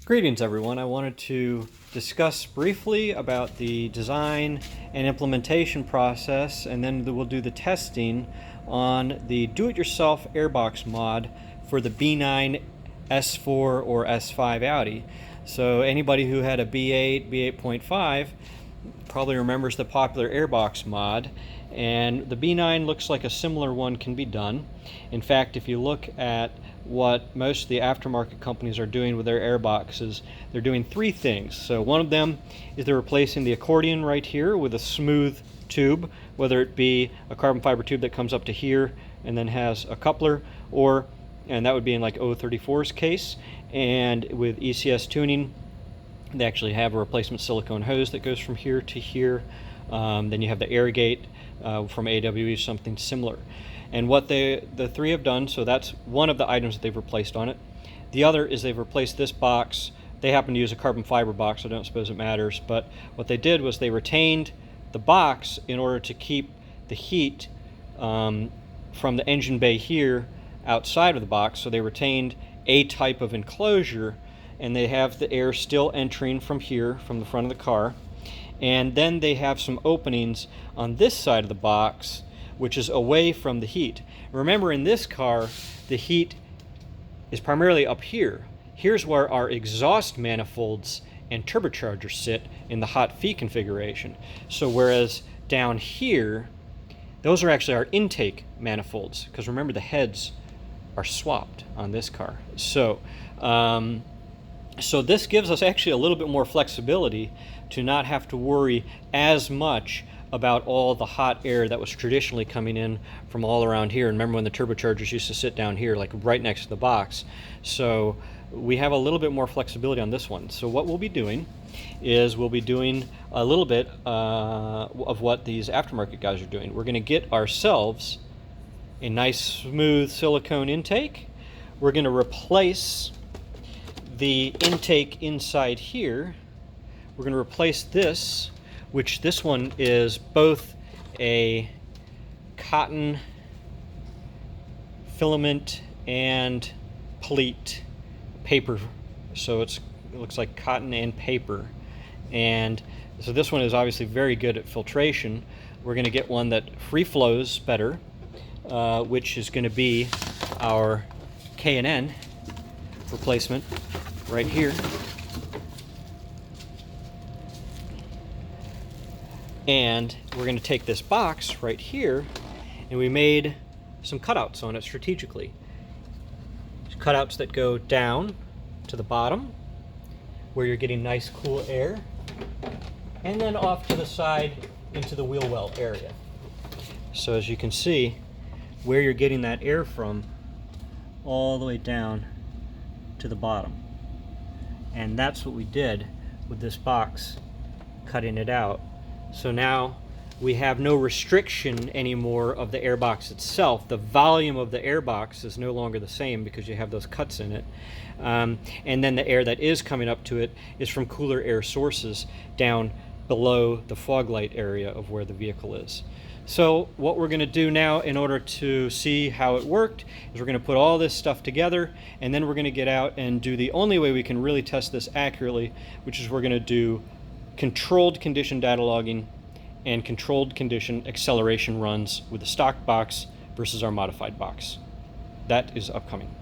Greetings everyone. I wanted to discuss briefly about the design and implementation process, and then we'll do the testing on the do-it-yourself airbox mod for the B9, S4 or S5 Audi. So anybody who had a B8, B8.5 probably remembers the popular airbox mod, and the B9 looks like a similar one can be done. In fact, if you look at what most of the aftermarket companies are doing with their airboxes, they're doing three things. So one of them is they're replacing the accordion right here with a smooth tube, whether it be a carbon fiber tube that comes up to here and then has a coupler, and that would be in like 034's case. And with ECS tuning, they actually have a replacement silicone hose that goes from here to here. Then you have the air gate from AWE, something similar. And what the three have done, so that's one of the items that they've replaced on it. The other is they've replaced this box. They happen to use a carbon fiber box, so I don't suppose it matters, but what they did was they retained the box in order to keep the heat from the engine bay here outside of the box. So they retained a type of enclosure, and they have the air still entering from here, from the front of the car. And then they have some openings on this side of the box, which is away from the heat. Remember, in this car, the heat is primarily up here. Here's where our exhaust manifolds and turbochargers sit in the hot feet configuration. So whereas down here, those are actually our intake manifolds, because remember, the heads are swapped on this car. So this gives us actually a little bit more flexibility to not have to worry as much about all the hot air that was traditionally coming in from all around here. And remember when the turbochargers used to sit down here, like right next to the box. So we have a little bit more flexibility on this one. So what we'll be doing is we'll be doing a little bit of what these aftermarket guys are doing. We're gonna get ourselves a nice smooth silicone intake. We're gonna replace the intake inside here. We're gonna replace this, which this one is both a cotton filament and pleat paper. So it looks like cotton and paper. And so this one is obviously very good at filtration. We're gonna get one that free flows better, which is gonna be our K&N replacement right here. And we're going to take this box right here, and we made some cutouts on it strategically. Cutouts that go down to the bottom, where you're getting nice cool air, and then off to the side into the wheel well area. So as you can see, where you're getting that air from, all the way down to the bottom. And that's what we did with this box, cutting it out. So now we have no restriction anymore of the airbox itself. The volume of the airbox is no longer the same because you have those cuts in it. And then the air that is coming up to it is from cooler air sources down below the fog light area of where the vehicle is. So what we're going to do now in order to see how it worked is we're going to put all this stuff together, and then we're going to get out and do the only way we can really test this accurately, which is we're going to do controlled condition data logging and controlled condition acceleration runs with the stock box versus our modified box. That is upcoming.